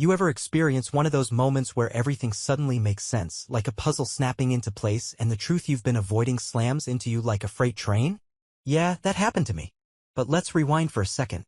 You ever experience one of those moments where everything suddenly makes sense, like a puzzle snapping into place and the truth you've been avoiding slams into you like a freight train? Yeah, that happened to me. But let's rewind for a second.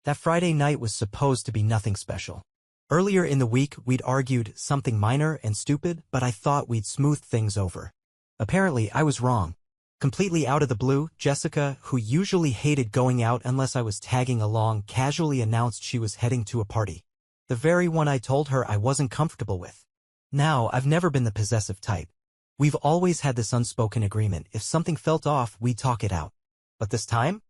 That Friday night was supposed to be nothing special. Earlier in the week, we'd argued something minor and stupid, but I thought we'd smoothed things over. Apparently, I was wrong. Completely out of the blue, Jessica, who usually hated going out unless I was tagging along, casually announced she was heading to a party. The very one I told her I wasn't comfortable with. Now, I've never been the possessive type. We've always had this unspoken agreement: if something felt off, we'd talk it out. But this time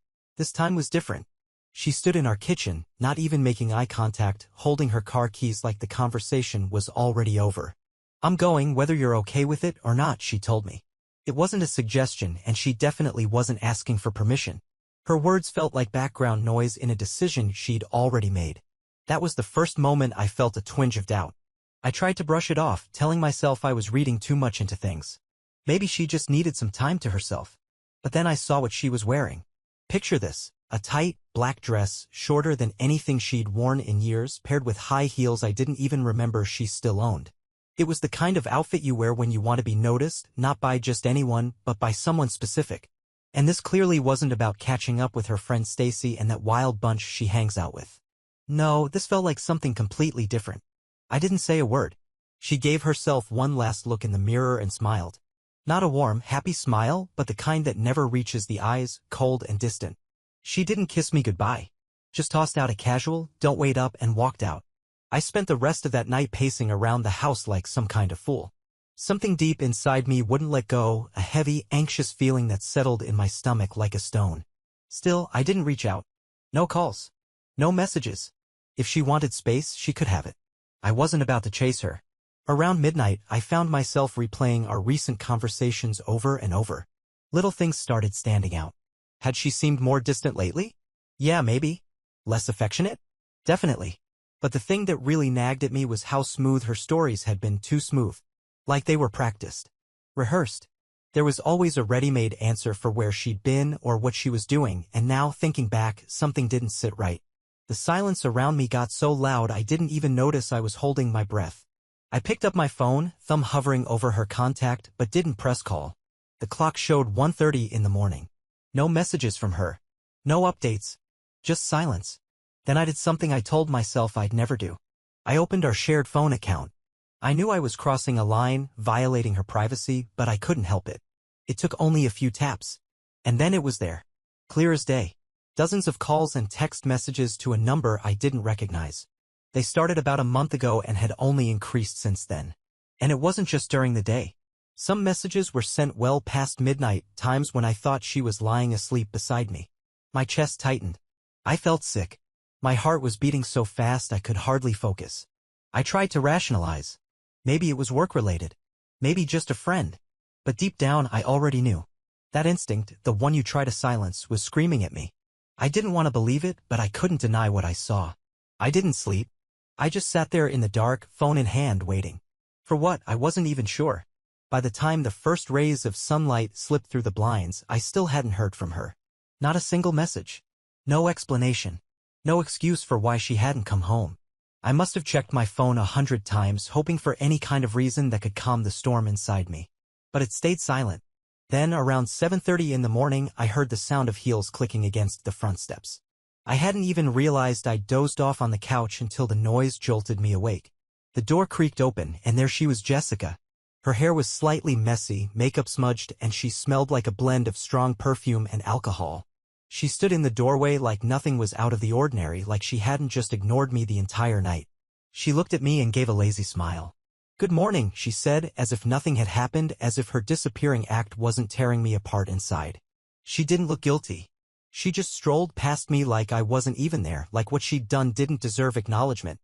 was different. She stood in our kitchen, not even making eye contact, holding her car keys like the conversation was already over. "I'm going whether you're okay with it or not," she told me. It wasn't a suggestion, and she definitely wasn't asking for permission. Her words felt like background noise in a decision she'd already made. That was the first moment I felt a twinge of doubt. I tried to brush it off, telling myself I was reading too much into things. Maybe she just needed some time to herself. But then I saw what she was wearing. Picture this: a tight, black dress, shorter than anything she'd worn in years, paired with high heels I didn't even remember she still owned. It was the kind of outfit you wear when you want to be noticed, not by just anyone, but by someone specific. And this clearly wasn't about catching up with her friend Stacy and that wild bunch she hangs out with. No, this felt like something completely different. I didn't say a word. She gave herself one last look in the mirror and smiled. Not a warm, happy smile, but the kind that never reaches the eyes, cold and distant. She didn't kiss me goodbye. Just tossed out a casual, "Don't wait up," and walked out. I spent the rest of that night pacing around the house like some kind of fool. Something deep inside me wouldn't let go, a heavy, anxious feeling that settled in my stomach like a stone. Still, I didn't reach out. No calls. No messages. If she wanted space, she could have it. I wasn't about to chase her. Around midnight, I found myself replaying our recent conversations over and over. Little things started standing out. Had she seemed more distant lately? Yeah, maybe. Less affectionate? Definitely. But the thing that really nagged at me was how smooth her stories had been. Too smooth. Like they were practiced. Rehearsed. There was always a ready-made answer for where she'd been or what she was doing, and now, thinking back, something didn't sit right. The silence around me got so loud I didn't even notice I was holding my breath. I picked up my phone, thumb hovering over her contact, but didn't press call. The clock showed 1:30 in the morning. No messages from her. No updates. Just silence. Then I did something I told myself I'd never do. I opened our shared phone account. I knew I was crossing a line, violating her privacy, but I couldn't help it. It took only a few taps. And then it was there. Clear as day. Dozens of calls and text messages to a number I didn't recognize. They started about a month ago and had only increased since then. And it wasn't just during the day. Some messages were sent well past midnight, times when I thought she was lying asleep beside me. My chest tightened. I felt sick. My heart was beating so fast I could hardly focus. I tried to rationalize. Maybe it was work-related. Maybe just a friend. But deep down I already knew. That instinct, the one you try to silence, was screaming at me. I didn't want to believe it, but I couldn't deny what I saw. I didn't sleep. I just sat there in the dark, phone in hand, waiting. For what? I wasn't even sure. By the time the first rays of sunlight slipped through the blinds, I still hadn't heard from her. Not a single message. No explanation. No excuse for why she hadn't come home. I must have checked my phone 100 times, hoping for any kind of reason that could calm the storm inside me. But it stayed silent. Then, around 7:30 in the morning, I heard the sound of heels clicking against the front steps. I hadn't even realized I'd dozed off on the couch until the noise jolted me awake. The door creaked open, and there she was, Jessica. Her hair was slightly messy, makeup smudged, and she smelled like a blend of strong perfume and alcohol. She stood in the doorway like nothing was out of the ordinary, like she hadn't just ignored me the entire night. She looked at me and gave a lazy smile. "Good morning," she said, as if nothing had happened, as if her disappearing act wasn't tearing me apart inside. She didn't look guilty. She just strolled past me like I wasn't even there, like what she'd done didn't deserve acknowledgement.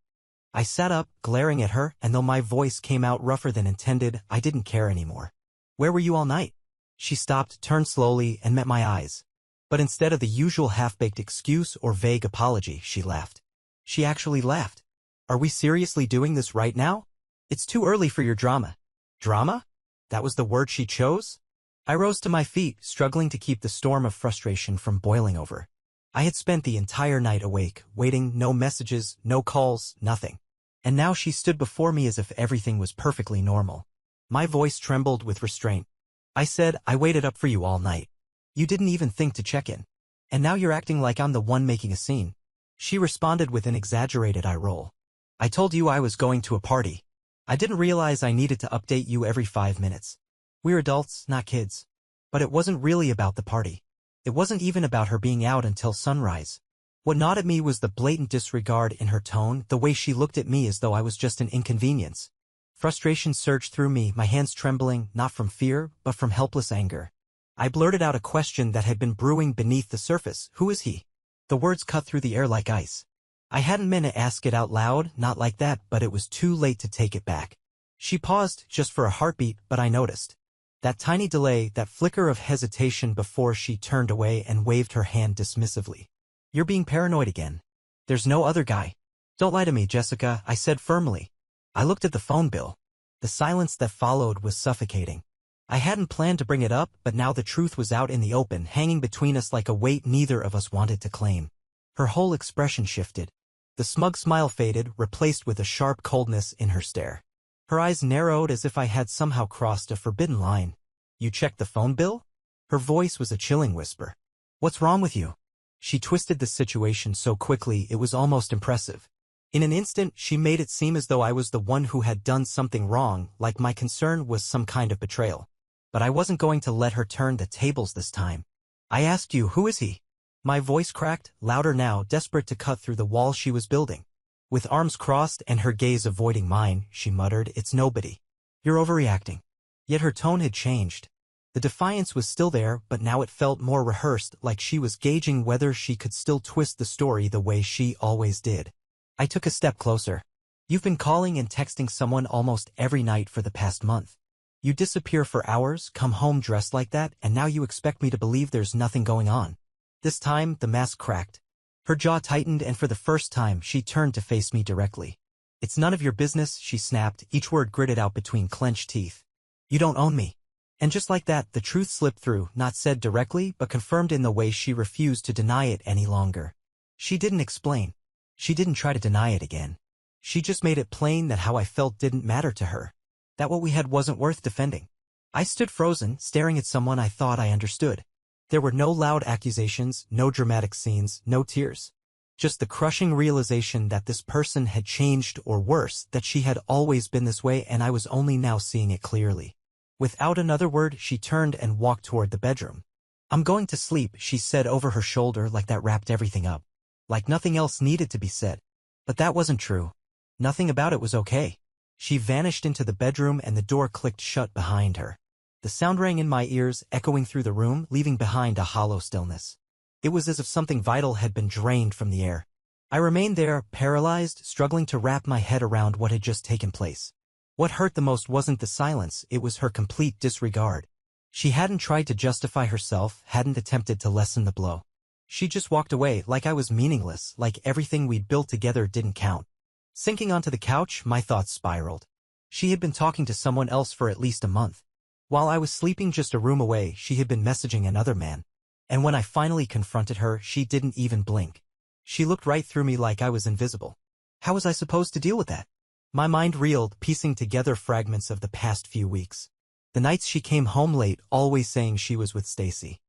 I sat up, glaring at her, and though my voice came out rougher than intended, I didn't care anymore. "Where were you all night?" She stopped, turned slowly, and met my eyes. But instead of the usual half-baked excuse or vague apology, she laughed. She actually laughed. "Are we seriously doing this right now? It's too early for your drama." Drama? That was the word she chose? I rose to my feet, struggling to keep the storm of frustration from boiling over. I had spent the entire night awake, waiting, no messages, no calls, nothing. And now she stood before me as if everything was perfectly normal. My voice trembled with restraint. I said, I waited up for you all night. You didn't even think to check in. And now you're acting like I'm the one making a scene. She responded with an exaggerated eye roll. I told you I was going to a party. I didn't realize I needed to update you every 5 minutes. We're adults, not kids. But it wasn't really about the party. It wasn't even about her being out until sunrise. What gnawed at me was the blatant disregard in her tone, the way she looked at me as though I was just an inconvenience. Frustration surged through me, my hands trembling, not from fear, but from helpless anger. I blurted out a question that had been brewing beneath the surface. Who is he? The words cut through the air like ice. I hadn't meant to ask it out loud, not like that, but it was too late to take it back. She paused, just for a heartbeat, but I noticed. That tiny delay, that flicker of hesitation before she turned away and waved her hand dismissively. You're being paranoid again. There's no other guy. Don't lie to me, Jessica, I said firmly. I looked at the phone bill. The silence that followed was suffocating. I hadn't planned to bring it up, but now the truth was out in the open, hanging between us like a weight neither of us wanted to claim. Her whole expression shifted. The smug smile faded, replaced with a sharp coldness in her stare. Her eyes narrowed as if I had somehow crossed a forbidden line. You checked the phone bill? Her voice was a chilling whisper. What's wrong with you? She twisted the situation so quickly it was almost impressive. In an instant, she made it seem as though I was the one who had done something wrong, like my concern was some kind of betrayal. But I wasn't going to let her turn the tables this time. I asked you, who is he? My voice cracked, louder now, desperate to cut through the wall she was building. With arms crossed and her gaze avoiding mine, she muttered, it's nobody. You're overreacting. Yet her tone had changed. The defiance was still there, but now it felt more rehearsed, like she was gauging whether she could still twist the story the way she always did. I took a step closer. You've been calling and texting someone almost every night for the past month. You disappear for hours, come home dressed like that, and now you expect me to believe there's nothing going on. This time, the mask cracked. Her jaw tightened, and for the first time, she turned to face me directly. It's none of your business, she snapped, each word gritted out between clenched teeth. You don't own me. And just like that, the truth slipped through, not said directly, but confirmed in the way she refused to deny it any longer. She didn't explain. She didn't try to deny it again. She just made it plain that how I felt didn't matter to her. That what we had wasn't worth defending. I stood frozen, staring at someone I thought I understood. There were no loud accusations, no dramatic scenes, no tears. Just the crushing realization that this person had changed, or worse, that she had always been this way and I was only now seeing it clearly. Without another word, she turned and walked toward the bedroom. I'm going to sleep, she said over her shoulder, like that wrapped everything up. Like nothing else needed to be said. But that wasn't true. Nothing about it was okay. She vanished into the bedroom and the door clicked shut behind her. The sound rang in my ears, echoing through the room, leaving behind a hollow stillness. It was as if something vital had been drained from the air. I remained there, paralyzed, struggling to wrap my head around what had just taken place. What hurt the most wasn't the silence, it was her complete disregard. She hadn't tried to justify herself, hadn't attempted to lessen the blow. She just walked away, like I was meaningless, like everything we'd built together didn't count. Sinking onto the couch, my thoughts spiraled. She had been talking to someone else for at least a month. While I was sleeping just a room away, she had been messaging another man. And when I finally confronted her, she didn't even blink. She looked right through me like I was invisible. How was I supposed to deal with that? My mind reeled, piecing together fragments of the past few weeks. The nights she came home late, always saying she was with Stacy.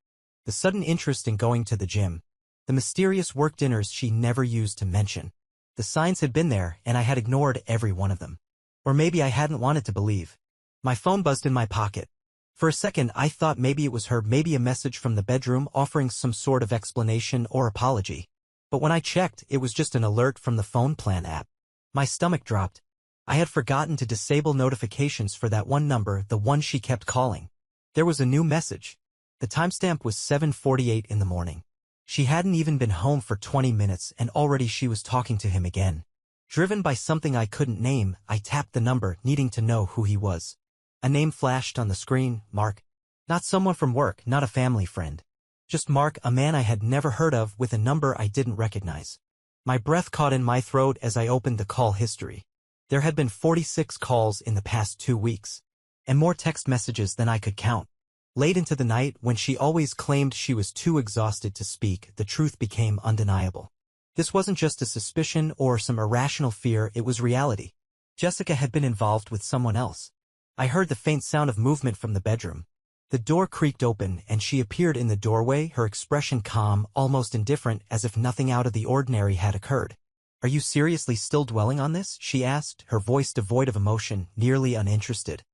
The sudden interest in going to the gym. The mysterious work dinners she never used to mention. The signs had been there, and I had ignored every one of them. Or maybe I hadn't wanted to believe. My phone buzzed in my pocket. For a second, I thought maybe it was her, maybe a message from the bedroom offering some sort of explanation or apology. But when I checked, it was just an alert from the phone plan app. My stomach dropped. I had forgotten to disable notifications for that one number, the one she kept calling. There was a new message. The timestamp was 7:48 in the morning. She hadn't even been home for 20 minutes and already she was talking to him again. Driven by something I couldn't name, I tapped the number, needing to know who he was. A name flashed on the screen, Mark. Not someone from work, not a family friend. Just Mark, a man I had never heard of, with a number I didn't recognize. My breath caught in my throat as I opened the call history. There had been 46 calls in the past 2 weeks. And more text messages than I could count. Late into the night, when she always claimed she was too exhausted to speak, the truth became undeniable. This wasn't just a suspicion or some irrational fear, it was reality. Jessica had been involved with someone else. I heard the faint sound of movement from the bedroom. The door creaked open and she appeared in the doorway, her expression calm, almost indifferent, as if nothing out of the ordinary had occurred. "Are you seriously still dwelling on this?" she asked, her voice devoid of emotion, nearly uninterested.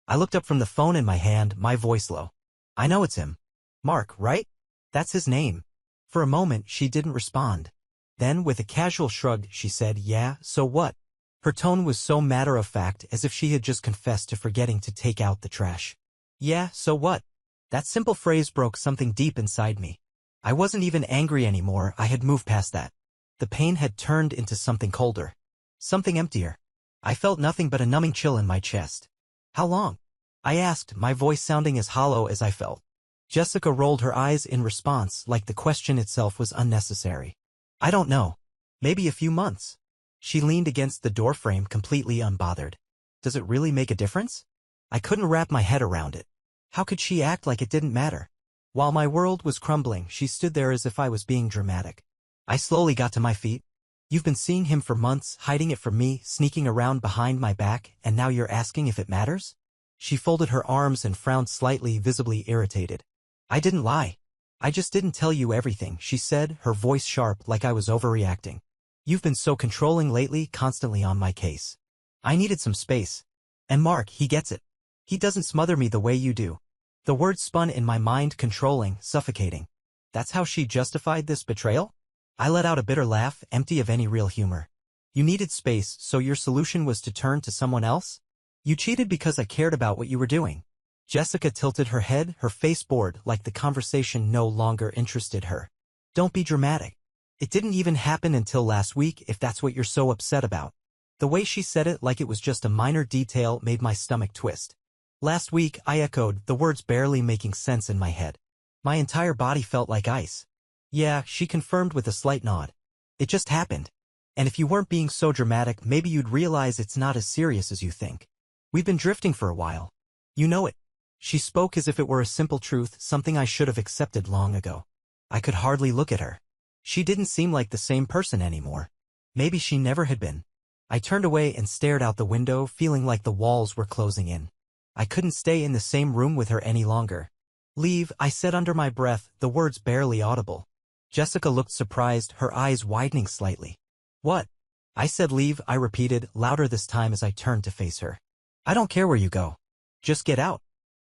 I looked up from the phone in my hand, my voice low. "I know it's him. Mark, right? That's his name." For a moment, she didn't respond. Then, with a casual shrug, she said, "Yeah, so what?" Her tone was so matter-of-fact, as if she had just confessed to forgetting to take out the trash. "Yeah, so what?" That simple phrase broke something deep inside me. I wasn't even angry anymore, I had moved past that. The pain had turned into something colder. Something emptier. I felt nothing but a numbing chill in my chest. "How long?" I asked, my voice sounding as hollow as I felt. Jessica rolled her eyes in response, like the question itself was unnecessary. "I don't know. Maybe a few months." She leaned against the doorframe, completely unbothered. Does it really make a difference? I couldn't wrap my head around it. How could she act like it didn't matter? While my world was crumbling, she stood there as if I was being dramatic. I slowly got to my feet. "You've been seeing him for months, hiding it from me, sneaking around behind my back, and now you're asking if it matters?" She folded her arms and frowned slightly, visibly irritated. "I didn't lie. I just didn't tell you everything," she said, her voice sharp, like I was overreacting. "You've been so controlling lately, constantly on my case. I needed some space. And Mark, he gets it. He doesn't smother me the way you do." The word spun in my mind, controlling, suffocating. That's how she justified this betrayal? I let out a bitter laugh, empty of any real humor. "You needed space, so your solution was to turn to someone else? You cheated because I cared about what you were doing." Jessica tilted her head, her face bored, like the conversation no longer interested her. "Don't be dramatic. It didn't even happen until last week, if that's what you're so upset about." The way she said it, like it was just a minor detail, made my stomach twist. "Last week," I echoed, the words barely making sense in my head. My entire body felt like ice. "Yeah," she confirmed with a slight nod. "It just happened. And if you weren't being so dramatic, maybe you'd realize it's not as serious as you think. We've been drifting for a while. You know it." She spoke as if it were a simple truth, something I should have accepted long ago. I could hardly look at her. She didn't seem like the same person anymore. Maybe she never had been. I turned away and stared out the window, feeling like the walls were closing in. I couldn't stay in the same room with her any longer. "Leave," I said under my breath, the words barely audible. Jessica looked surprised, her eyes widening slightly. "What?" I said. "Leave," I repeated, louder this time as I turned to face her. "I don't care where you go. Just get out."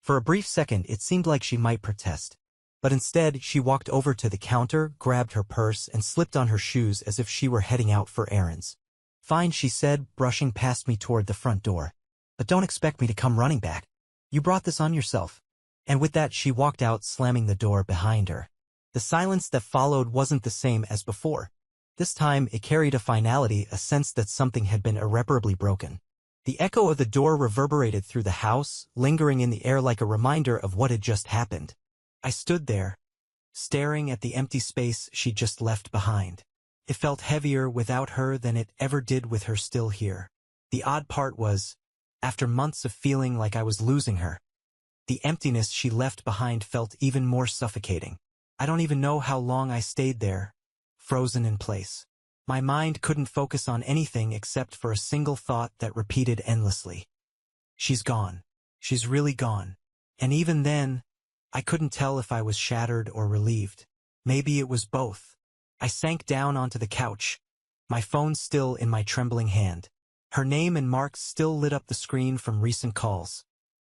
For a brief second, it seemed like she might protest. But instead, she walked over to the counter, grabbed her purse, and slipped on her shoes as if she were heading out for errands. "Fine," she said, brushing past me toward the front door. "But don't expect me to come running back. You brought this on yourself." And with that, she walked out, slamming the door behind her. The silence that followed wasn't the same as before. This time, it carried a finality, a sense that something had been irreparably broken. The echo of the door reverberated through the house, lingering in the air like a reminder of what had just happened. I stood there, staring at the empty space she'd just left behind. It felt heavier without her than it ever did with her still here. The odd part was, after months of feeling like I was losing her, the emptiness she left behind felt even more suffocating. I don't even know how long I stayed there, frozen in place. My mind couldn't focus on anything except for a single thought that repeated endlessly. She's gone. She's really gone. And even then, I couldn't tell if I was shattered or relieved. Maybe it was both. I sank down onto the couch, my phone still in my trembling hand. Her name and marks still lit up the screen from recent calls,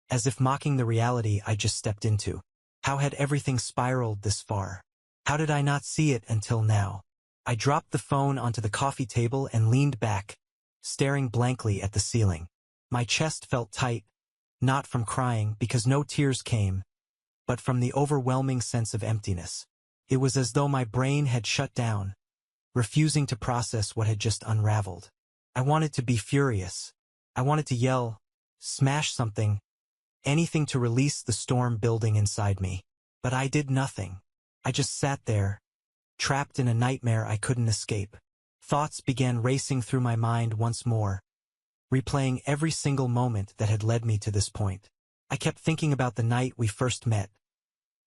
as if mocking the reality I just stepped into. How had everything spiraled this far? How did I not see it until now? I dropped the phone onto the coffee table and leaned back, staring blankly at the ceiling. My chest felt tight, not from crying because no tears came, but from the overwhelming sense of emptiness. It was as though my brain had shut down, refusing to process what had just unraveled. I wanted to be furious. I wanted to yell, smash something, anything to release the storm building inside me. But I did nothing. I just sat there, trapped in a nightmare I couldn't escape. Thoughts began racing through my mind once more, replaying every single moment that had led me to this point. I kept thinking about the night we first met,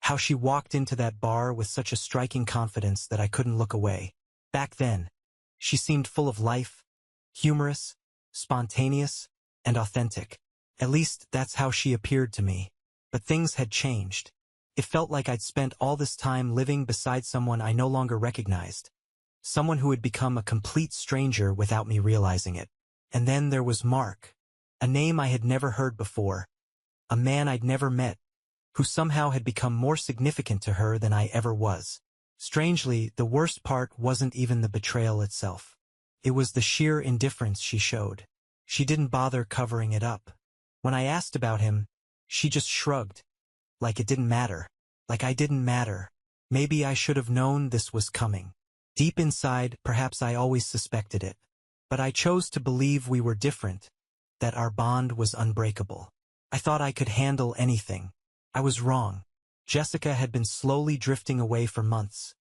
how she walked into that bar with such a striking confidence that I couldn't look away. Back then, she seemed full of life, humorous, spontaneous, and authentic. At least that's how she appeared to me. But things had changed. It felt like I'd spent all this time living beside someone I no longer recognized. Someone who had become a complete stranger without me realizing it. And then there was Mark. A name I had never heard before. A man I'd never met, who somehow had become more significant to her than I ever was. Strangely, the worst part wasn't even the betrayal itself. It was the sheer indifference she showed. She didn't bother covering it up. When I asked about him, she just shrugged. Like it didn't matter. Like I didn't matter. Maybe I should have known this was coming. Deep inside, perhaps I always suspected it. But I chose to believe we were different, that our bond was unbreakable. I thought I could handle anything. I was wrong. Jessica had been slowly drifting away for months,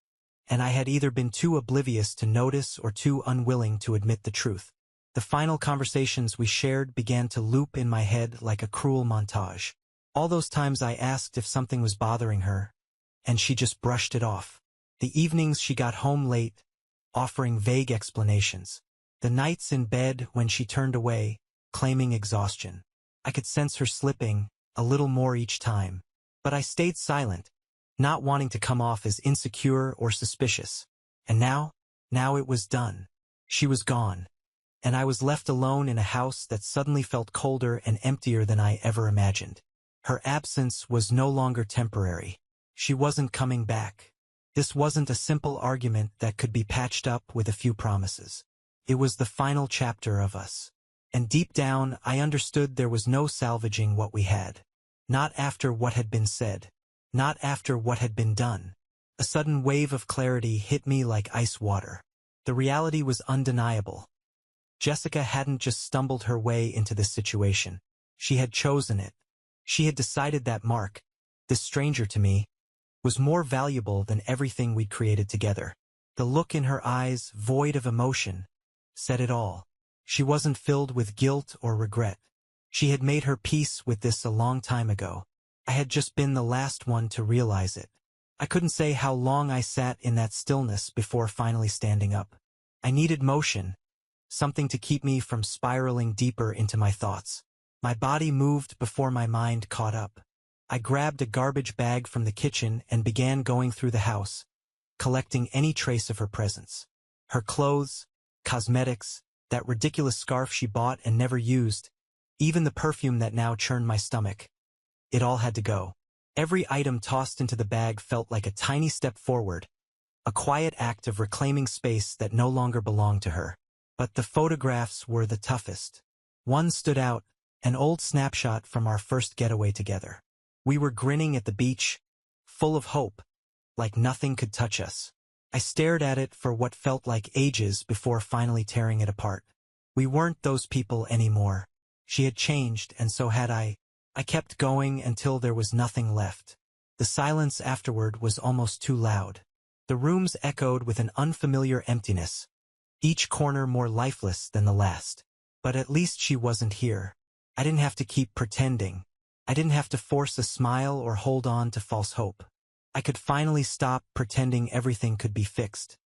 and I had either been too oblivious to notice or too unwilling to admit the truth. The final conversations we shared began to loop in my head like a cruel montage. All those times I asked if something was bothering her, and she just brushed it off. The evenings she got home late, offering vague explanations. The nights in bed when she turned away, claiming exhaustion. I could sense her slipping, a little more each time. But I stayed silent, not wanting to come off as insecure or suspicious. And now it was done. She was gone. And I was left alone in a house that suddenly felt colder and emptier than I ever imagined. Her absence was no longer temporary. She wasn't coming back. This wasn't a simple argument that could be patched up with a few promises. It was the final chapter of us. And deep down, I understood there was no salvaging what we had. Not after what had been said. Not after what had been done. A sudden wave of clarity hit me like ice water. The reality was undeniable. Jessica hadn't just stumbled her way into this situation. She had chosen it. She had decided that Mark, this stranger to me, was more valuable than everything we'd created together. The look in her eyes, void of emotion, said it all. She wasn't filled with guilt or regret. She had made her peace with this a long time ago. I had just been the last one to realize it. I couldn't say how long I sat in that stillness before finally standing up. I needed motion, something to keep me from spiraling deeper into my thoughts. My body moved before my mind caught up. I grabbed a garbage bag from the kitchen and began going through the house, collecting any trace of her presence. Her clothes, cosmetics, that ridiculous scarf she bought and never used, even the perfume that now churned my stomach. It all had to go. Every item tossed into the bag felt like a tiny step forward, a quiet act of reclaiming space that no longer belonged to her. But the photographs were the toughest. One stood out, an old snapshot from our first getaway together. We were grinning at the beach, full of hope, like nothing could touch us. I stared at it for what felt like ages before finally tearing it apart. We weren't those people anymore. She had changed, and so had I. I kept going until there was nothing left. The silence afterward was almost too loud. The rooms echoed with an unfamiliar emptiness, each corner more lifeless than the last. But at least she wasn't here. I didn't have to keep pretending. I didn't have to force a smile or hold on to false hope. I could finally stop pretending everything could be fixed.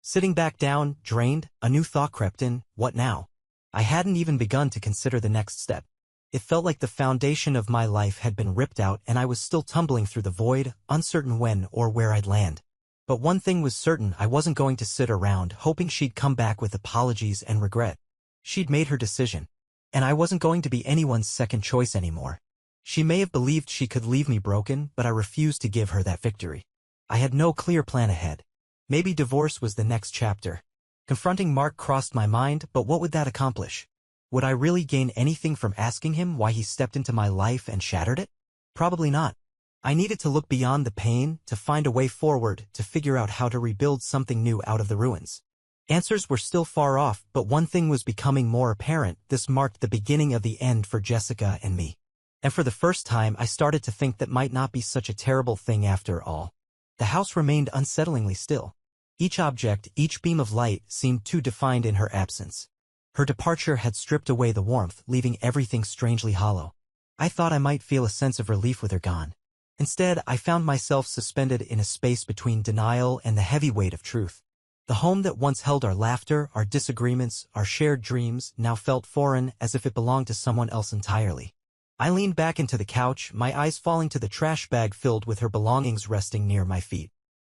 Sitting back down, drained, a new thought crept in. What now? I hadn't even begun to consider the next step. It felt like the foundation of my life had been ripped out and I was still tumbling through the void, uncertain when or where I'd land. But one thing was certain: I wasn't going to sit around hoping she'd come back with apologies and regret. She'd made her decision, and I wasn't going to be anyone's second choice anymore. She may have believed she could leave me broken, but I refused to give her that victory. I had no clear plan ahead. Maybe divorce was the next chapter. Confronting Mark crossed my mind, but what would that accomplish? Would I really gain anything from asking him why he stepped into my life and shattered it? Probably not. I needed to look beyond the pain, to find a way forward, to figure out how to rebuild something new out of the ruins. Answers were still far off, but one thing was becoming more apparent: this marked the beginning of the end for Jessica and me. And for the first time, I started to think that might not be such a terrible thing after all. The house remained unsettlingly still. Each object, each beam of light, seemed too defined in her absence. Her departure had stripped away the warmth, leaving everything strangely hollow. I thought I might feel a sense of relief with her gone. Instead, I found myself suspended in a space between denial and the heavy weight of truth. The home that once held our laughter, our disagreements, our shared dreams, now felt foreign, as if it belonged to someone else entirely. I leaned back into the couch, my eyes falling to the trash bag filled with her belongings resting near my feet.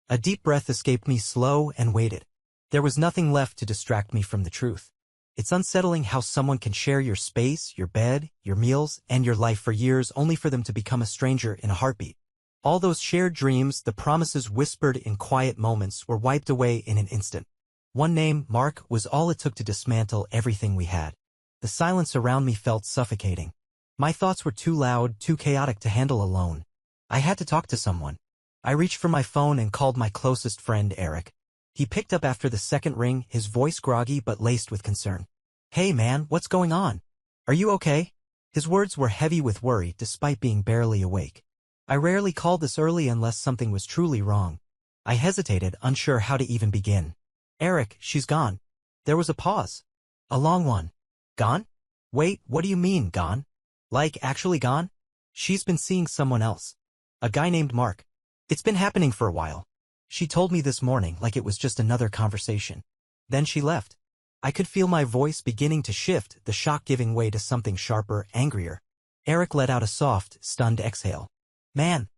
A deep breath escaped me, slow and weighted. There was nothing left to distract me from the truth. It's unsettling how someone can share your space, your bed, your meals, and your life for years only for them to become a stranger in a heartbeat. All those shared dreams, the promises whispered in quiet moments, were wiped away in an instant. One name, Mark, was all it took to dismantle everything we had. The silence around me felt suffocating. My thoughts were too loud, too chaotic to handle alone. I had to talk to someone. I reached for my phone and called my closest friend, Eric. He picked up after the second ring, his voice groggy but laced with concern. "Hey man, what's going on? Are you okay?" His words were heavy with worry, despite being barely awake. I rarely called this early unless something was truly wrong. I hesitated, unsure how to even begin. "Eric, she's gone." There was a pause. A long one. "Gone? Wait, what do you mean, gone? Like, actually gone?" "She's been seeing someone else. A guy named Mark. It's been happening for a while. She told me this morning, like it was just another conversation. Then she left." I could feel my voice beginning to shift, the shock giving way to something sharper, angrier. Eric let out a soft, stunned exhale. "Man,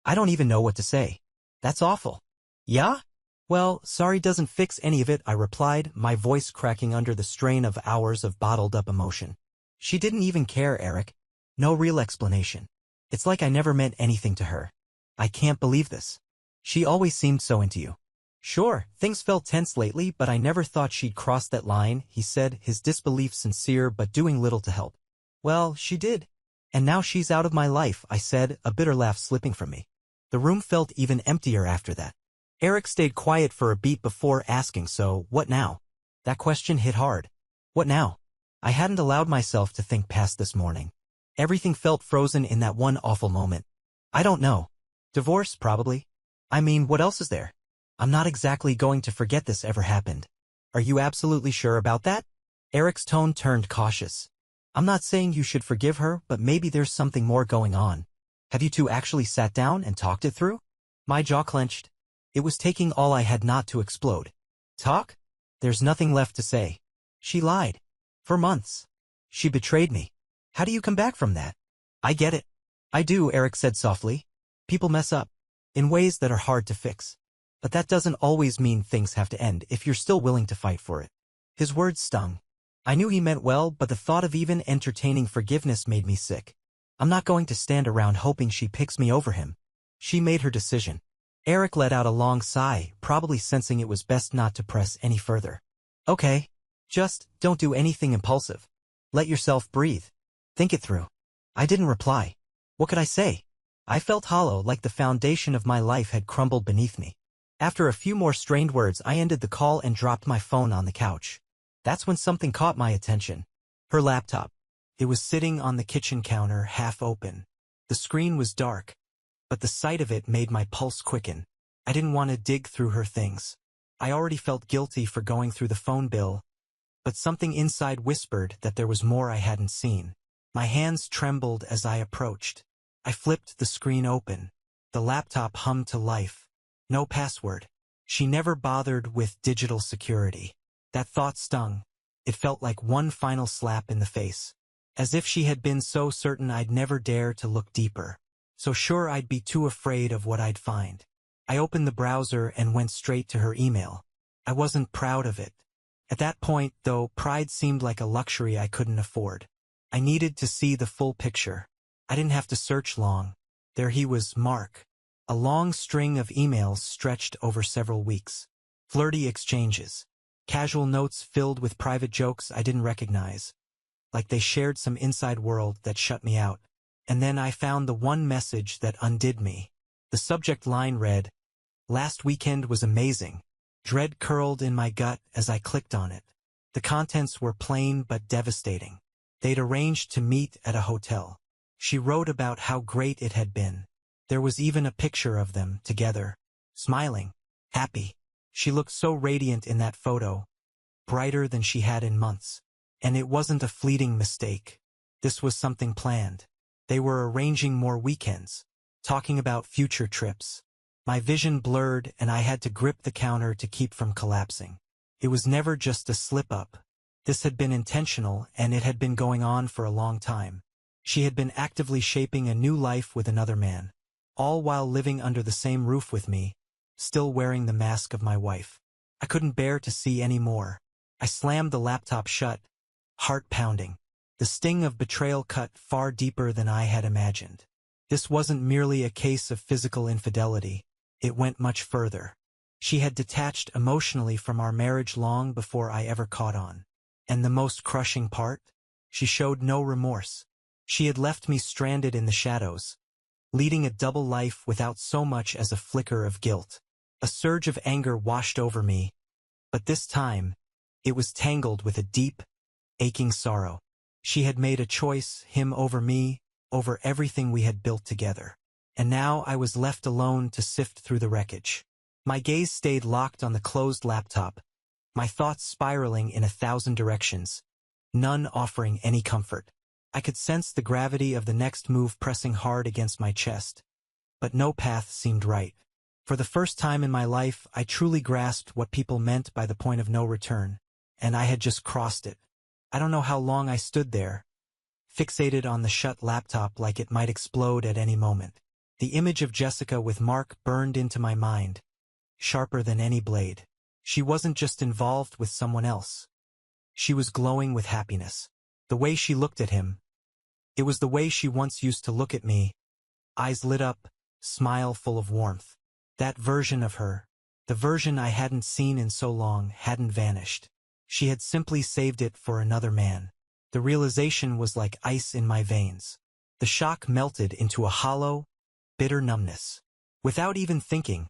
I don't even know what to say. That's awful." "Yeah? Well, sorry doesn't fix any of it," I replied, my voice cracking under the strain of hours of bottled-up emotion. "She didn't even care, Eric. No real explanation. It's like I never meant anything to her. I can't believe this. She always seemed so into you." "Sure, things felt tense lately, but I never thought she'd cross that line," he said, his disbelief sincere but doing little to help. "Well, she did. And now she's out of my life," I said, a bitter laugh slipping from me. The room felt even emptier after that. Eric stayed quiet for a beat before asking, "So, what now?" That question hit hard. What now? I hadn't allowed myself to think past this morning. Everything felt frozen in that one awful moment. "I don't know. Divorce, probably. I mean, what else is there? I'm not exactly going to forget this ever happened." "Are you absolutely sure about that?" Eric's tone turned cautious. "I'm not saying you should forgive her, but maybe there's something more going on. Have you two actually sat down and talked it through?" My jaw clenched. It was taking all I had not to explode. "Talk? There's nothing left to say. She lied. For months. She betrayed me. How do you come back from that?" "I get it." "I do," Eric said softly. "People mess up. In ways that are hard to fix. But that doesn't always mean things have to end if you're still willing to fight for it." His words stung. I knew he meant well, but the thought of even entertaining forgiveness made me sick. I'm not going to stand around hoping she picks me over him. She made her decision. Eric let out a long sigh, probably sensing it was best not to press any further. "Okay. Just don't do anything impulsive. Let yourself breathe. Think it through." I didn't reply. What could I say? I felt hollow, like the foundation of my life had crumbled beneath me. After a few more strained words, I ended the call and dropped my phone on the couch. That's when something caught my attention. Her laptop. It was sitting on the kitchen counter, half open. The screen was dark, but the sight of it made my pulse quicken. I didn't want to dig through her things. I already felt guilty for going through the phone bill, but something inside whispered that there was more I hadn't seen. My hands trembled as I approached. I flipped the screen open. The laptop hummed to life. No password. She never bothered with digital security. That thought stung. It felt like one final slap in the face. As if she had been so certain I'd never dare to look deeper. So sure I'd be too afraid of what I'd find. I opened the browser and went straight to her email. I wasn't proud of it. At that point, though, pride seemed like a luxury I couldn't afford. I needed to see the full picture. I didn't have to search long. There he was, Mark. A long string of emails stretched over several weeks. Flirty exchanges. Casual notes filled with private jokes I didn't recognize. Like they shared some inside world that shut me out. And then I found the one message that undid me. The subject line read, "Last weekend was amazing." Dread curled in my gut as I clicked on it. The contents were plain but devastating. They'd arranged to meet at a hotel. She wrote about how great it had been. There was even a picture of them together, smiling, happy. She looked so radiant in that photo, brighter than she had in months. And it wasn't a fleeting mistake. This was something planned. They were arranging more weekends, talking about future trips. My vision blurred and I had to grip the counter to keep from collapsing. It was never just a slip-up. This had been intentional and it had been going on for a long time. She had been actively shaping a new life with another man, all while living under the same roof with me, still wearing the mask of my wife. I couldn't bear to see any more. I slammed the laptop shut, heart pounding. The sting of betrayal cut far deeper than I had imagined. This wasn't merely a case of physical infidelity. It went much further. She had detached emotionally from our marriage long before I ever caught on. And the most crushing part? She showed no remorse. She had left me stranded in the shadows, leading a double life without so much as a flicker of guilt. A surge of anger washed over me, but this time, it was tangled with a deep, aching sorrow. She had made a choice, him over me, over everything we had built together. And now I was left alone to sift through the wreckage. My gaze stayed locked on the closed laptop, my thoughts spiraling in 1,000 directions, none offering any comfort. I could sense the gravity of the next move pressing hard against my chest, but no path seemed right. For the first time in my life, I truly grasped what people meant by the point of no return, and I had just crossed it. I don't know how long I stood there, fixated on the shut laptop like it might explode at any moment. The image of Jessica with Mark burned into my mind, sharper than any blade. She wasn't just involved with someone else. She was glowing with happiness. The way she looked at him, it was the way she once used to look at me, eyes lit up, smile full of warmth. That version of her, the version I hadn't seen in so long, hadn't vanished. She had simply saved it for another man. The realization was like ice in my veins. The shock melted into a hollow, bitter numbness. Without even thinking,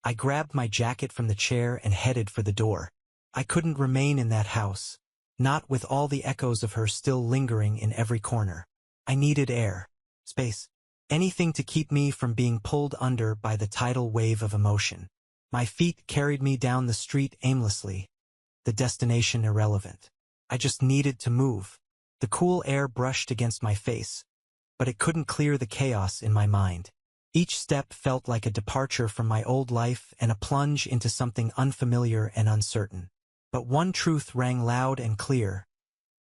I grabbed my jacket from the chair and headed for the door. I couldn't remain in that house, not with all the echoes of her still lingering in every corner. I needed air, space, anything to keep me from being pulled under by the tidal wave of emotion. My feet carried me down the street aimlessly, the destination irrelevant. I just needed to move. The cool air brushed against my face, but it couldn't clear the chaos in my mind. Each step felt like a departure from my old life and a plunge into something unfamiliar and uncertain. But one truth rang loud and clear.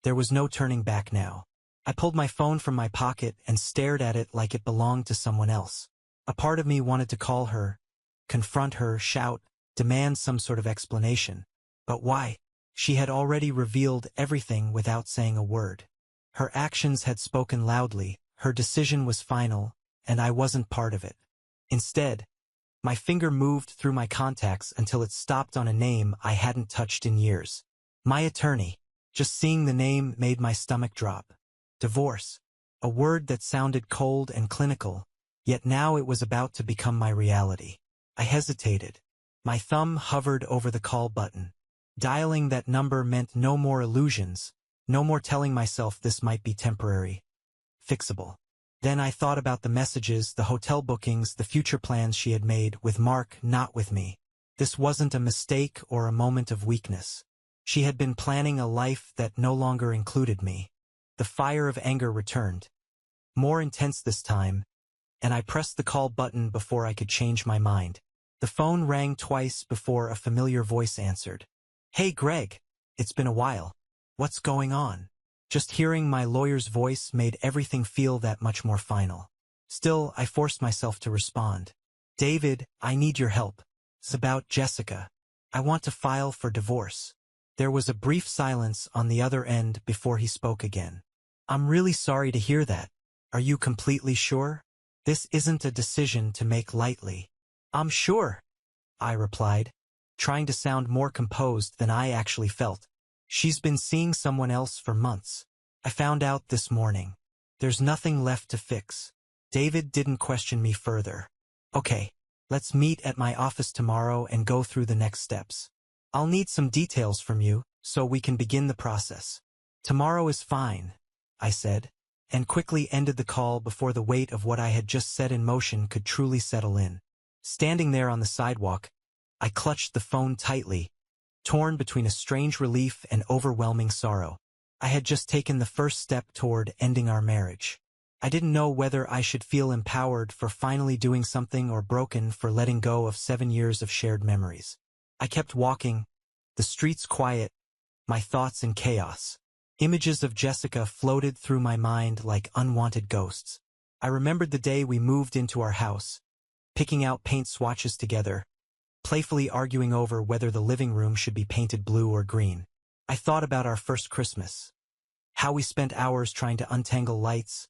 There was no turning back now. I pulled my phone from my pocket and stared at it like it belonged to someone else. A part of me wanted to call her, confront her, shout, demand some sort of explanation. But why? She had already revealed everything without saying a word. Her actions had spoken loudly, her decision was final, and I wasn't part of it. Instead, my finger moved through my contacts until it stopped on a name I hadn't touched in years. My attorney. Just seeing the name made my stomach drop. Divorce. A word that sounded cold and clinical, yet now it was about to become my reality. I hesitated. My thumb hovered over the call button. Dialing that number meant no more illusions, no more telling myself this might be temporary. Fixable. Then I thought about the messages, the hotel bookings, the future plans she had made, with Mark, not with me. This wasn't a mistake or a moment of weakness. She had been planning a life that no longer included me. The fire of anger returned. More intense this time, and I pressed the call button before I could change my mind. The phone rang twice before a familiar voice answered. "Hey Greg, it's been a while. What's going on?" Just hearing my lawyer's voice made everything feel that much more final. Still, I forced myself to respond. "David, I need your help. It's about Jessica. I want to file for divorce." There was a brief silence on the other end before he spoke again. "I'm really sorry to hear that. Are you completely sure? This isn't a decision to make lightly." "I'm sure," I replied, trying to sound more composed than I actually felt. "She's been seeing someone else for months. I found out this morning. There's nothing left to fix." David didn't question me further. "Okay, let's meet at my office tomorrow and go through the next steps. I'll need some details from you, so we can begin the process." "Tomorrow is fine," I said, and quickly ended the call before the weight of what I had just set in motion could truly settle in. Standing there on the sidewalk, I clutched the phone tightly, torn between a strange relief and overwhelming sorrow. I had just taken the first step toward ending our marriage. I didn't know whether I should feel empowered for finally doing something or broken for letting go of 7 years of shared memories. I kept walking, the streets quiet, my thoughts in chaos. Images of Jessica floated through my mind like unwanted ghosts. I remembered the day we moved into our house, picking out paint swatches together, playfully arguing over whether the living room should be painted blue or green. I thought about our first Christmas, how we spent hours trying to untangle lights,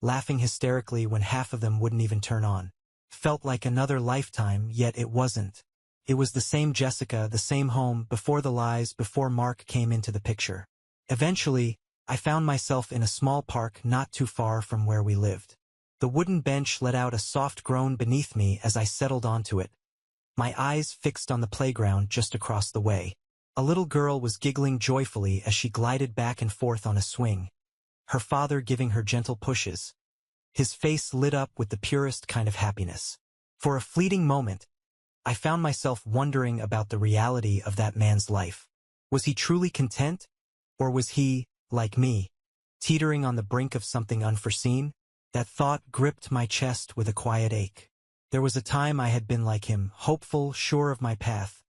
laughing hysterically when half of them wouldn't even turn on. Felt like another lifetime, yet it wasn't. It was the same Jessica, the same home, before the lies, before Mark came into the picture. Eventually, I found myself in a small park not too far from where we lived. The wooden bench let out a soft groan beneath me as I settled onto it, my eyes fixed on the playground just across the way. A little girl was giggling joyfully as she glided back and forth on a swing, her father giving her gentle pushes. His face lit up with the purest kind of happiness. For a fleeting moment, I found myself wondering about the reality of that man's life. Was he truly content? Or was he, like me, teetering on the brink of something unforeseen? That thought gripped my chest with a quiet ache. There was a time I had been like him, hopeful, sure of my path,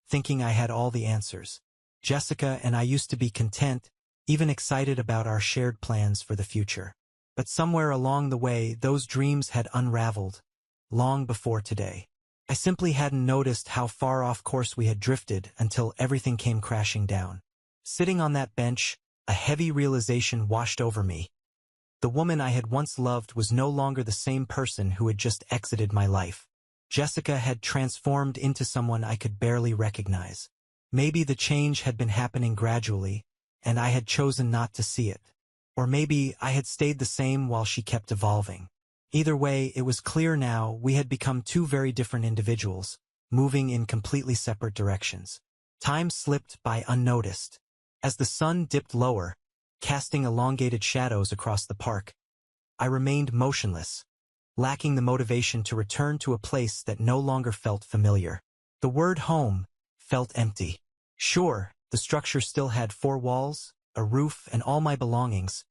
thinking I had all the answers. Jessica and I used to be content, even excited about our shared plans for the future. But somewhere along the way, those dreams had unraveled, long before today. I simply hadn't noticed how far off course we had drifted until everything came crashing down. Sitting on that bench, a heavy realization washed over me. The woman I had once loved was no longer the same person who had just exited my life. Jessica had transformed into someone I could barely recognize. Maybe the change had been happening gradually, and I had chosen not to see it. Or maybe I had stayed the same while she kept evolving. Either way, it was clear now we had become two very different individuals, moving in completely separate directions. Time slipped by unnoticed. As the sun dipped lower, casting elongated shadows across the park, I remained motionless, lacking the motivation to return to a place that no longer felt familiar. The word home felt empty. Sure, the structure still had 4 walls, a roof, and all my belongings,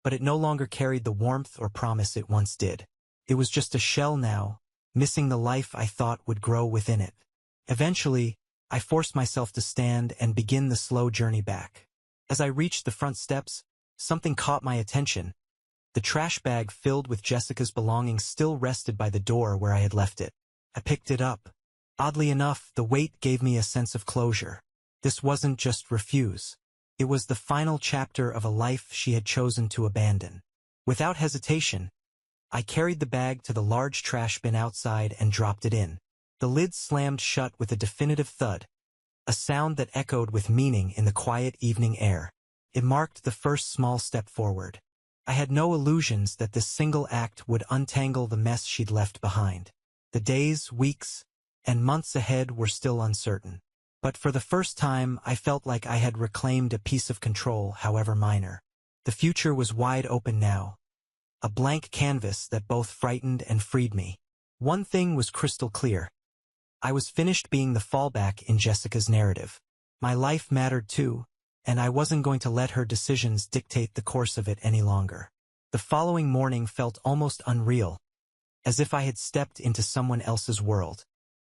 but it no longer carried the warmth or promise it once did. It was just a shell now, missing the life I thought would grow within it. Eventually, I forced myself to stand and begin the slow journey back. As I reached the front steps, something caught my attention. The trash bag filled with Jessica's belongings still rested by the door where I had left it. I picked it up. Oddly enough, the weight gave me a sense of closure. This wasn't just refuse. It was the final chapter of a life she had chosen to abandon. Without hesitation, I carried the bag to the large trash bin outside and dropped it in. The lid slammed shut with a definitive thud, a sound that echoed with meaning in the quiet evening air. It marked the first small step forward. I had no illusions that this single act would untangle the mess she'd left behind. The days, weeks, and months ahead were still uncertain. But for the first time, I felt like I had reclaimed a piece of control, however minor. The future was wide open now, a blank canvas that both frightened and freed me. One thing was crystal clear. I was finished being the fallback in Jessica's narrative. My life mattered too, and I wasn't going to let her decisions dictate the course of it any longer. The following morning felt almost unreal, as if I had stepped into someone else's world.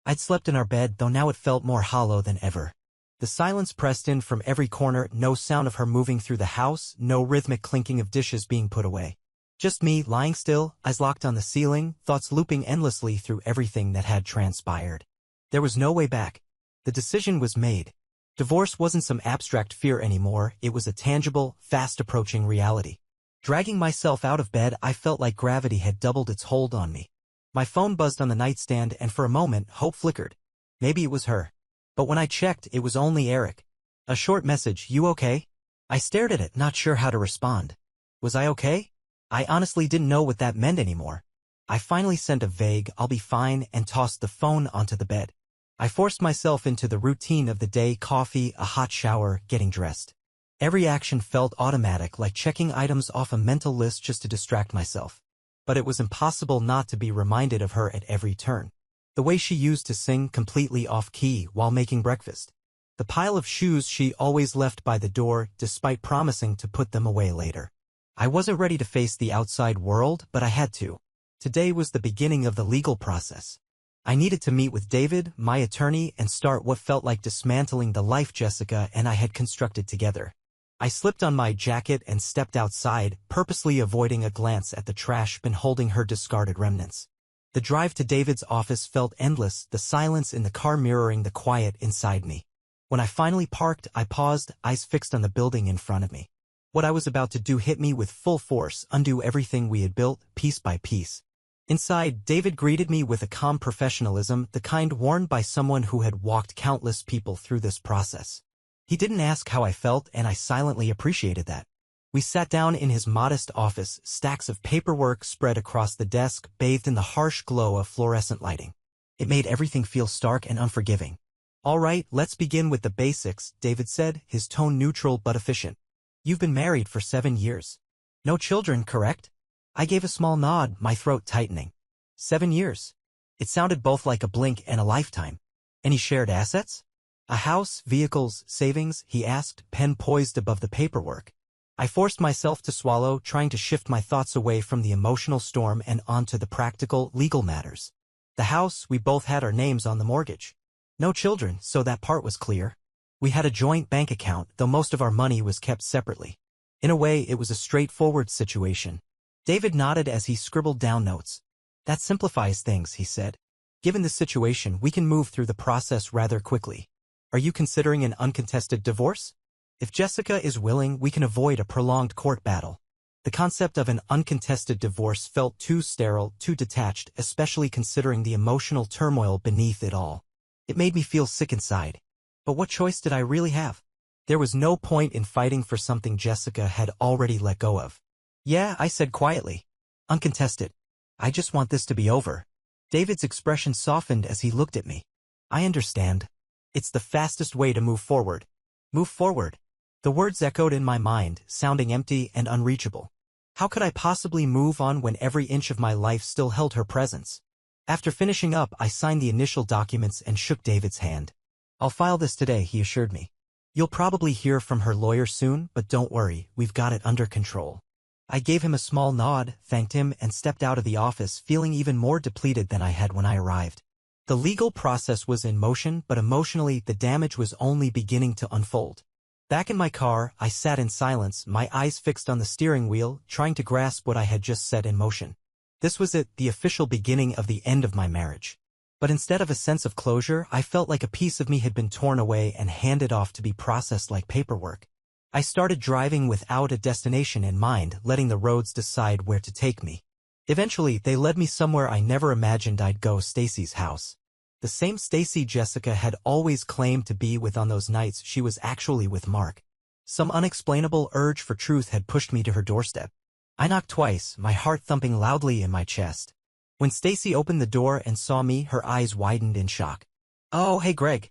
I'd slept in our bed, though now it felt more hollow than ever. The silence pressed in from every corner, no sound of her moving through the house, no rhythmic clinking of dishes being put away. Just me, lying still, eyes locked on the ceiling, thoughts looping endlessly through everything that had transpired. There was no way back. The decision was made. Divorce wasn't some abstract fear anymore, it was a tangible, fast-approaching reality. Dragging myself out of bed, I felt like gravity had doubled its hold on me. My phone buzzed on the nightstand, and for a moment, hope flickered. Maybe it was her. But when I checked, it was only Eric. A short message, "You okay?" I stared at it, not sure how to respond. Was I okay? I honestly didn't know what that meant anymore. I finally sent a vague, "I'll be fine," and tossed the phone onto the bed. I forced myself into the routine of the day: coffee, a hot shower, getting dressed. Every action felt automatic, like checking items off a mental list just to distract myself. But it was impossible not to be reminded of her at every turn. The way she used to sing completely off-key while making breakfast. The pile of shoes she always left by the door, despite promising to put them away later. I wasn't ready to face the outside world, but I had to. Today was the beginning of the legal process. I needed to meet with David, my attorney, and start what felt like dismantling the life Jessica and I had constructed together. I slipped on my jacket and stepped outside, purposely avoiding a glance at the trash bin holding her discarded remnants. The drive to David's office felt endless, the silence in the car mirroring the quiet inside me. When I finally parked, I paused, eyes fixed on the building in front of me. What I was about to do hit me with full force, undo everything we had built, piece by piece. Inside, David greeted me with a calm professionalism, the kind worn by someone who had walked countless people through this process. He didn't ask how I felt, and I silently appreciated that. We sat down in his modest office, stacks of paperwork spread across the desk, bathed in the harsh glow of fluorescent lighting. It made everything feel stark and unforgiving. "All right, let's begin with the basics," David said, his tone neutral but efficient. "You've been married for 7 years. No children, correct?" I gave a small nod, my throat tightening. 7 years. It sounded both like a blink and a lifetime. "Any shared assets?" "A house, vehicles, savings?" he asked, pen poised above the paperwork. I forced myself to swallow, trying to shift my thoughts away from the emotional storm and onto the practical, legal matters. The house, we both had our names on the mortgage. No children, so that part was clear. We had a joint bank account, though most of our money was kept separately. In a way, it was a straightforward situation. David nodded as he scribbled down notes. "That simplifies things," he said. "Given the situation, we can move through the process rather quickly. Are you considering an uncontested divorce? If Jessica is willing, we can avoid a prolonged court battle." The concept of an uncontested divorce felt too sterile, too detached, especially considering the emotional turmoil beneath it all. It made me feel sick inside. But what choice did I really have? There was no point in fighting for something Jessica had already let go of. "Yeah," I said quietly. "Uncontested. I just want this to be over." David's expression softened as he looked at me. "I understand. It's the fastest way to move forward." Move forward. The words echoed in my mind, sounding empty and unreachable. How could I possibly move on when every inch of my life still held her presence? After finishing up, I signed the initial documents and shook David's hand. "I'll file this today," he assured me. "You'll probably hear from her lawyer soon, but don't worry, we've got it under control." I gave him a small nod, thanked him, and stepped out of the office, feeling even more depleted than I had when I arrived. The legal process was in motion, but emotionally, the damage was only beginning to unfold. Back in my car, I sat in silence, my eyes fixed on the steering wheel, trying to grasp what I had just set in motion. This was it, the official beginning of the end of my marriage. But instead of a sense of closure, I felt like a piece of me had been torn away and handed off to be processed like paperwork. I started driving without a destination in mind, letting the roads decide where to take me. Eventually, they led me somewhere I never imagined I'd go: Stacy's house. The same Stacy Jessica had always claimed to be with on those nights she was actually with Mark. Some unexplainable urge for truth had pushed me to her doorstep. I knocked twice, my heart thumping loudly in my chest. When Stacy opened the door and saw me, her eyes widened in shock. "Oh, hey Greg.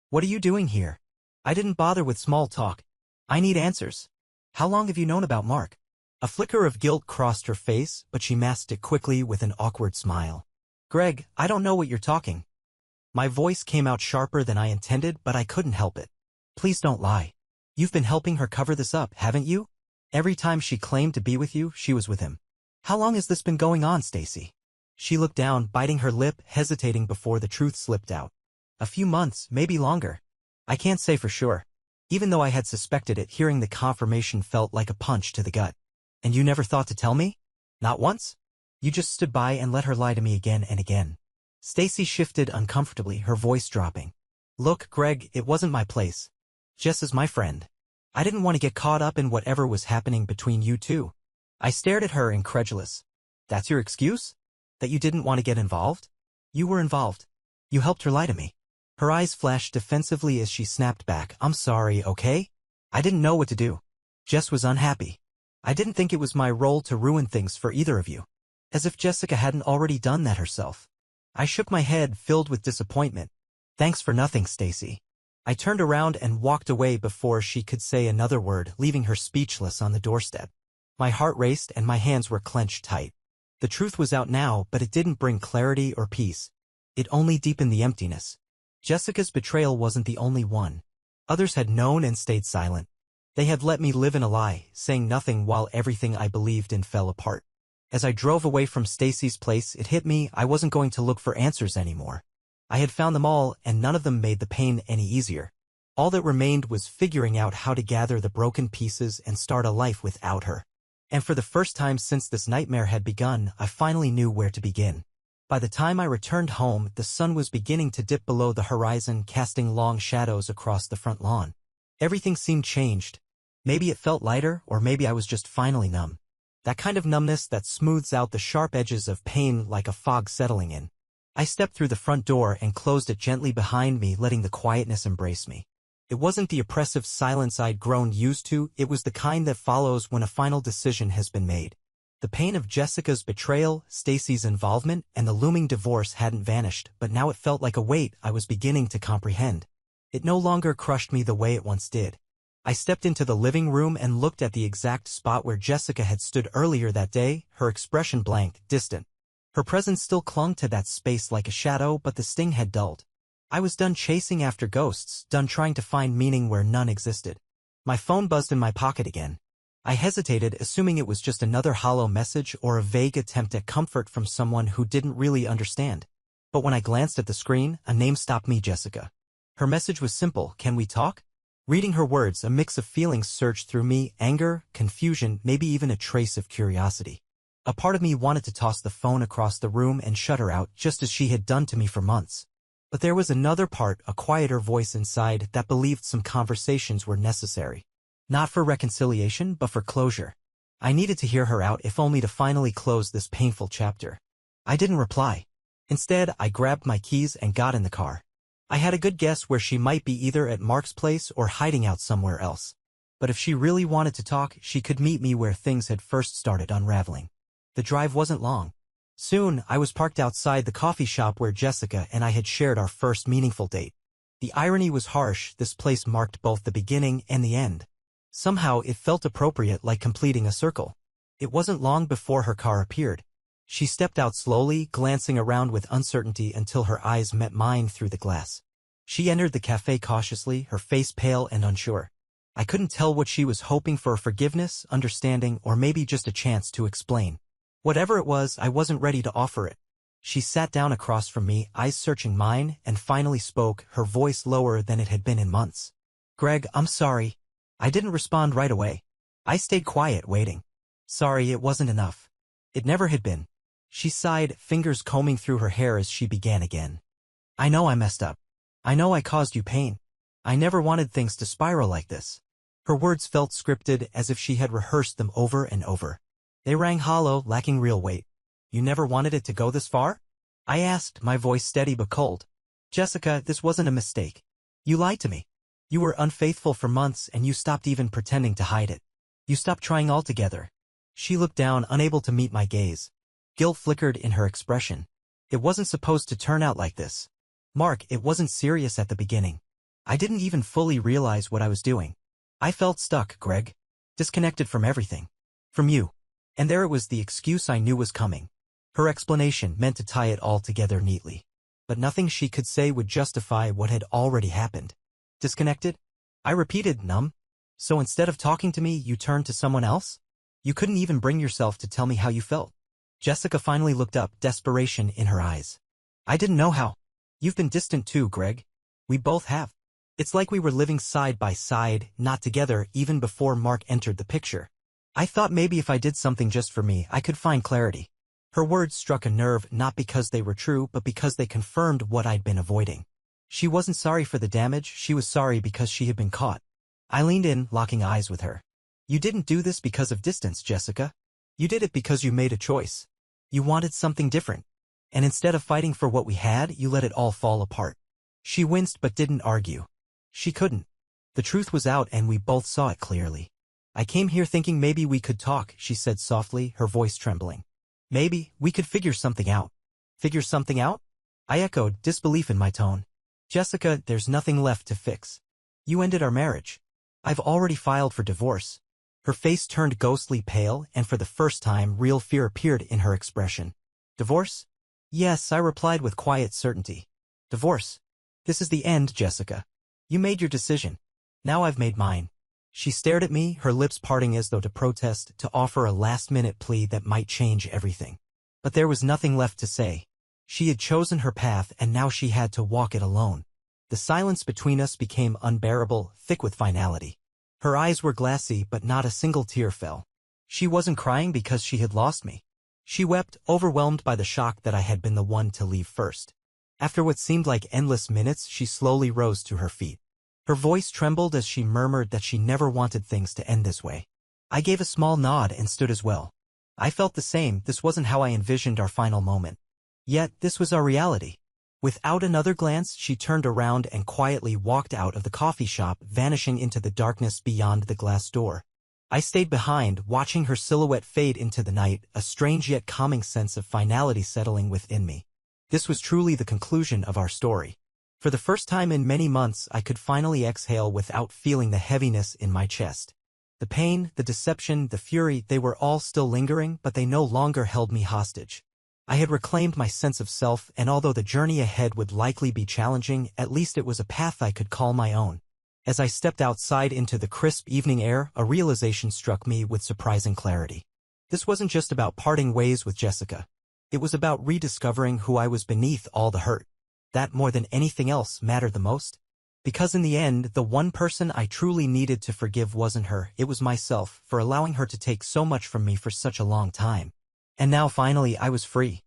What are you doing here?" I didn't bother with small talk. "I need answers. How long have you known about Mark?" A flicker of guilt crossed her face, but she masked it quickly with an awkward smile. "Greg, I don't know what you're talking." My voice came out sharper than I intended, but I couldn't help it. "Please don't lie. You've been helping her cover this up, haven't you? Every time she claimed to be with you, she was with him. How long has this been going on, Stacy?" She looked down, biting her lip, hesitating before the truth slipped out. "A few months, maybe longer. I can't say for sure." Even though I had suspected it, hearing the confirmation felt like a punch to the gut. "And you never thought to tell me? Not once? You just stood by and let her lie to me again and again." Stacy shifted uncomfortably, her voice dropping. "Look, Greg, it wasn't my place. Jess is my friend. I didn't want to get caught up in whatever was happening between you two." I stared at her, incredulous. "That's your excuse? That you didn't want to get involved?" "You were involved. You helped her lie to me." Her eyes flashed defensively as she snapped back. "I'm sorry, okay? I didn't know what to do. Jess was unhappy. I didn't think it was my role to ruin things for either of you." As if Jessica hadn't already done that herself. I shook my head, filled with disappointment. "Thanks for nothing, Stacy." I turned around and walked away before she could say another word, leaving her speechless on the doorstep. My heart raced and my hands were clenched tight. The truth was out now, but it didn't bring clarity or peace. It only deepened the emptiness. Jessica's betrayal wasn't the only one. Others had known and stayed silent. They had let me live in a lie, saying nothing while everything I believed in fell apart. As I drove away from Stacy's place, it hit me I wasn't going to look for answers anymore. I had found them all, and none of them made the pain any easier. All that remained was figuring out how to gather the broken pieces and start a life without her. And for the first time since this nightmare had begun, I finally knew where to begin. By the time I returned home, the sun was beginning to dip below the horizon, casting long shadows across the front lawn. Everything seemed changed. Maybe it felt lighter, or maybe I was just finally numb. That kind of numbness that smooths out the sharp edges of pain like a fog settling in. I stepped through the front door and closed it gently behind me, letting the quietness embrace me. It wasn't the oppressive silence I'd grown used to, it was the kind that follows when a final decision has been made. The pain of Jessica's betrayal, Stacy's involvement, and the looming divorce hadn't vanished, but now it felt like a weight I was beginning to comprehend. It no longer crushed me the way it once did. I stepped into the living room and looked at the exact spot where Jessica had stood earlier that day, her expression blank, distant. Her presence still clung to that space like a shadow, but the sting had dulled. I was done chasing after ghosts, done trying to find meaning where none existed. My phone buzzed in my pocket again. I hesitated, assuming it was just another hollow message or a vague attempt at comfort from someone who didn't really understand. But when I glanced at the screen, a name stopped me: Jessica. Her message was simple: "Can we talk?" Reading her words, a mix of feelings surged through me: anger, confusion, maybe even a trace of curiosity. A part of me wanted to toss the phone across the room and shut her out, just as she had done to me for months. But there was another part, a quieter voice inside, that believed some conversations were necessary. Not for reconciliation, but for closure. I needed to hear her out, if only to finally close this painful chapter. I didn't reply. Instead, I grabbed my keys and got in the car. I had a good guess where she might be, either at Mark's place or hiding out somewhere else. But if she really wanted to talk, she could meet me where things had first started unraveling. The drive wasn't long. Soon, I was parked outside the coffee shop where Jessica and I had shared our first meaningful date. The irony was harsh: this place marked both the beginning and the end. Somehow it felt appropriate, like completing a circle. It wasn't long before her car appeared. She stepped out slowly, glancing around with uncertainty until her eyes met mine through the glass. She entered the cafe cautiously, her face pale and unsure. I couldn't tell what she was hoping for: forgiveness, understanding, or maybe just a chance to explain. Whatever it was, I wasn't ready to offer it. She sat down across from me, eyes searching mine, and finally spoke, her voice lower than it had been in months. "Greg, I'm sorry." I didn't respond right away. I stayed quiet, waiting. Sorry, it wasn't enough. It never had been. She sighed, fingers combing through her hair as she began again. "I know I messed up. I know I caused you pain. I never wanted things to spiral like this." Her words felt scripted, as if she had rehearsed them over and over. They rang hollow, lacking real weight. "You never wanted it to go this far?" I asked, my voice steady but cold. "Jessica, this wasn't a mistake. You lied to me. You were unfaithful for months, and you stopped even pretending to hide it. You stopped trying altogether." She looked down, unable to meet my gaze. Guilt flickered in her expression. "It wasn't supposed to turn out like this. Mark, it wasn't serious at the beginning. I didn't even fully realize what I was doing. I felt stuck, Greg. Disconnected from everything. From you. And there it was, the excuse I knew was coming. Her explanation meant to tie it all together neatly. But nothing she could say would justify what had already happened. Disconnected? I repeated, numb. So instead of talking to me, you turned to someone else? You couldn't even bring yourself to tell me how you felt. Jessica finally looked up, desperation in her eyes. I didn't know how. You've been distant too, Greg. We both have. It's like we were living side by side, not together, even before Mark entered the picture. I thought maybe if I did something just for me, I could find clarity. Her words struck a nerve, not because they were true, but because they confirmed what I'd been avoiding. She wasn't sorry for the damage, she was sorry because she had been caught. I leaned in, locking eyes with her. You didn't do this because of distance, Jessica. You did it because you made a choice. You wanted something different. And instead of fighting for what we had, you let it all fall apart. She winced but didn't argue. She couldn't. The truth was out and we both saw it clearly. I came here thinking maybe we could talk, she said softly, her voice trembling. Maybe we could figure something out. Figure something out? I echoed, disbelief in my tone. Jessica, there's nothing left to fix. You ended our marriage. I've already filed for divorce. Her face turned ghostly pale, and for the first time real fear appeared in her expression. Divorce? Yes, I replied with quiet certainty. Divorce. This is the end, Jessica. You made your decision. Now I've made mine. She stared at me, her lips parting as though to protest, to offer a last-minute plea that might change everything. But there was nothing left to say. She had chosen her path and now she had to walk it alone. The silence between us became unbearable, thick with finality. Her eyes were glassy but not a single tear fell. She wasn't crying because she had lost me. She wept, overwhelmed by the shock that I had been the one to leave first. After what seemed like endless minutes, she slowly rose to her feet. Her voice trembled as she murmured that she never wanted things to end this way. I gave a small nod and stood as well. I felt the same. This wasn't how I envisioned our final moment. Yet, this was our reality. Without another glance, she turned around and quietly walked out of the coffee shop, vanishing into the darkness beyond the glass door. I stayed behind, watching her silhouette fade into the night, a strange yet calming sense of finality settling within me. This was truly the conclusion of our story. For the first time in many months, I could finally exhale without feeling the heaviness in my chest. The pain, the deception, the fury, they were all still lingering, but they no longer held me hostage. I had reclaimed my sense of self, and although the journey ahead would likely be challenging, at least it was a path I could call my own. As I stepped outside into the crisp evening air, a realization struck me with surprising clarity. This wasn't just about parting ways with Jessica. It was about rediscovering who I was beneath all the hurt. That, more than anything else, mattered the most. Because in the end, the one person I truly needed to forgive wasn't her, it was myself, for allowing her to take so much from me for such a long time. And now finally I was free.